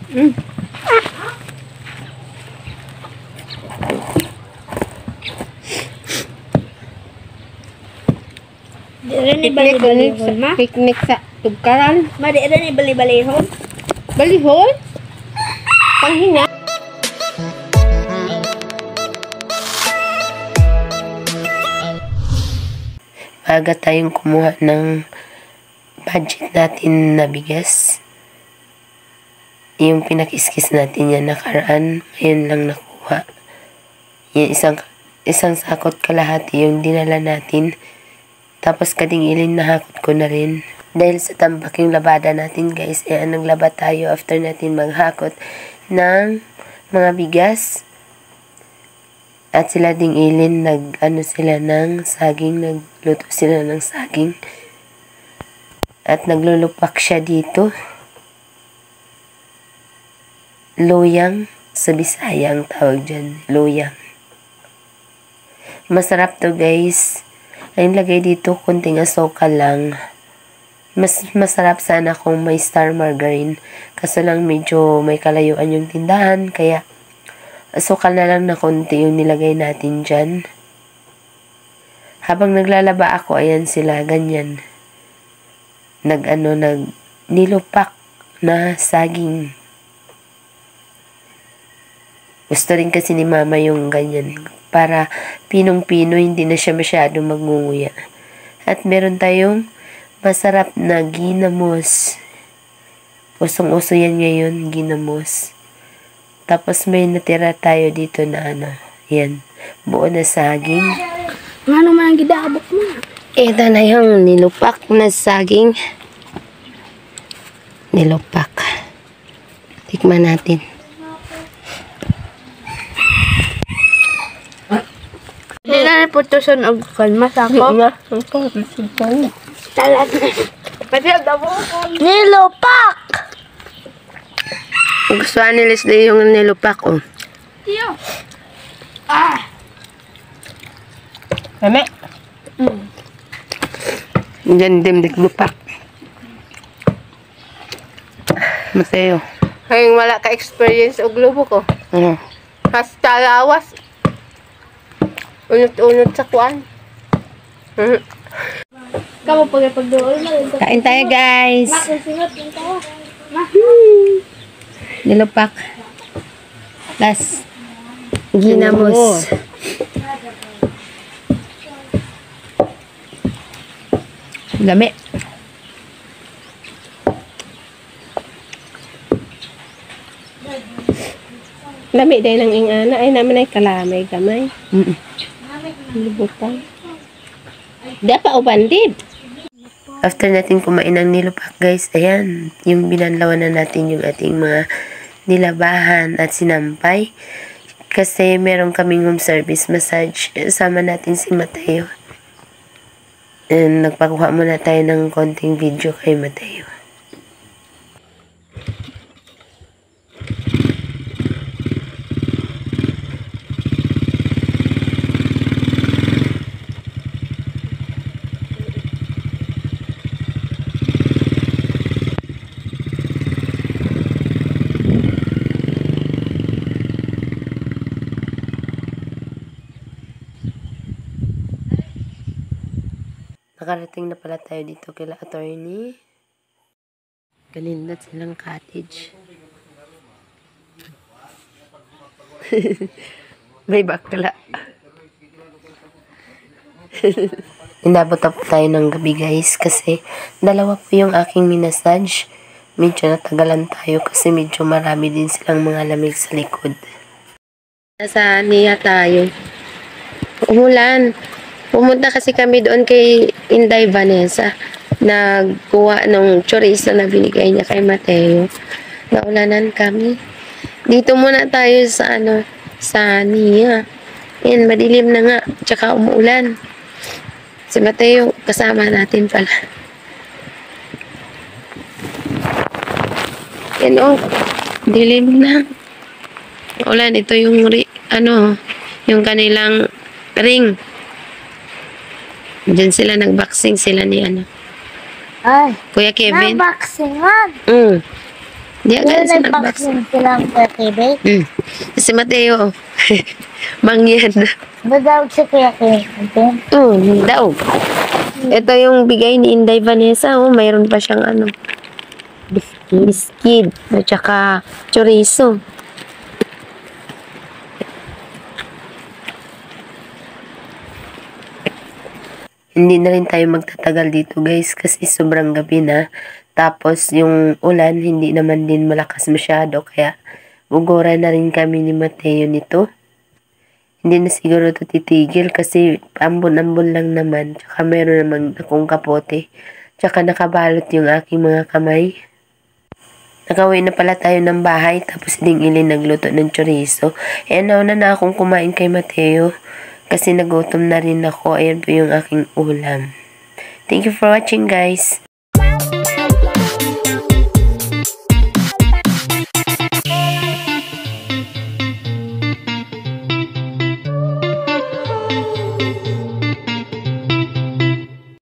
Mm. Di rin ni bali-balihon, ma? Picnic sa tugkaran. Ma, di rin ni bali-balihon? Balihon? Panghinga? Aga tayong kumuha ng budget natin na bigas. Yung pinakis-kis natin yan nakaraan, ngayon lang nakuha. Yung isang sakot kalahati yung dinala natin. Tapos kading-ilin nahakot ko na rin. Dahil sa tambak yung labada natin guys, naglaba tayo after natin maghakot ng mga bigas. At sila ding ilin, sila ng saging, nagluto sila ng saging. At naglulupak siya dito. Loyang, sa Bisaya ang tawag dyan, loyang. Masarap to guys. Ang lagay dito, kunting asukal lang. Mas masarap sana kung may star margarine. Kaso lang medyo may kalayuan yung tindahan, kaya asukal na lang na konti yung nilagay natin dyan. Habang naglalaba ako, ayan sila, ganyan. Nilupak na saging. Gusto rin kasi ni mama yung ganyan. Para pinong-pino, hindi na siya masyado magngunguya. At meron tayong masarap na ginamos. Usong-uso yan ngayon, ginamos. Tapos may natira tayo dito na yan, buo na saging. Ano man ang gidabok mo? Ito na yung nilupak na saging. Nilupak. Tikman natin. Hindi na naputusan og kalmas ako. Talag na. Pati ang dabo ko. Nilupak! Gustuhan ni Leslie yung nilupak, oh. Iyo. Ah! Mame? Diyan dim lupak. Mateo. Kayong wala ka-experience og lubok ko. Hasta lawas. Unot-unot sa kuan. Kamu pagdool na. Kain tayo, guys. Singot yung tawa. Nilupak. Plus, ginamos. Lami. Lami dahil ng ingana. Ay naman ay kalamay gamay. Libutan. Dapa o bandid. After natin kumain ng nilupak guys, ayan, yung binanlawan na natin yung ating mga nilabahan at sinampay. Kasi meron kaming home service massage. Sama natin si Mateo. And nagpakuha muna tayo ng konting video kay Mateo. Nakarating na pala tayo dito kila attorney. Galindat silang cottage. May bakla. Inabot na po tayo ng gabi guys kasi dalawa po yung aking minasage. Medyo natagalan tayo kasi medyo marami din silang mga lamig sa likod. Nasa niya tayo. Umulan. Pumunta kasi kami doon kay Inday Vanessa. Nagkuha ng chorizo na binigay niya kay Mateo. Naulanan kami. Dito muna tayo sa sa niya. Yan, madilim na nga. Tsaka umuulan. Si Mateo, kasama natin pala. Yan o. Dilim na. Ulan, ito yung yung kanilang ring. Diyan sila nag-boxing sila ni Ay, Kuya Kevin. na-boxingan. Di agad sa nag-box. Silang Kuya TV. Si Mateo. Mangyan. Badawag si Kuya TV. Daog. Ito yung bigay ni Inday Vanessa. Mayroon pa siyang ano. Biscuit. At saka chorizo. Hindi na rin tayo magtatagal dito guys kasi sobrang gabi na. Tapos yung ulan hindi naman din malakas masyado kaya bugora na rin kami ni Mateo nito. Hindi na siguro ito titigil kasi ambon-ambon lang naman. Tsaka meron naman akong kapote. Tsaka nakabalot yung aking mga kamay. Nakauwi na pala tayo ng bahay tapos ding ilin nagluto ng chorizo. Nauna na akong kumain kay Mateo. Kasi nagutom na rin ako. Ayan po yung aking ulam. Thank you for watching guys.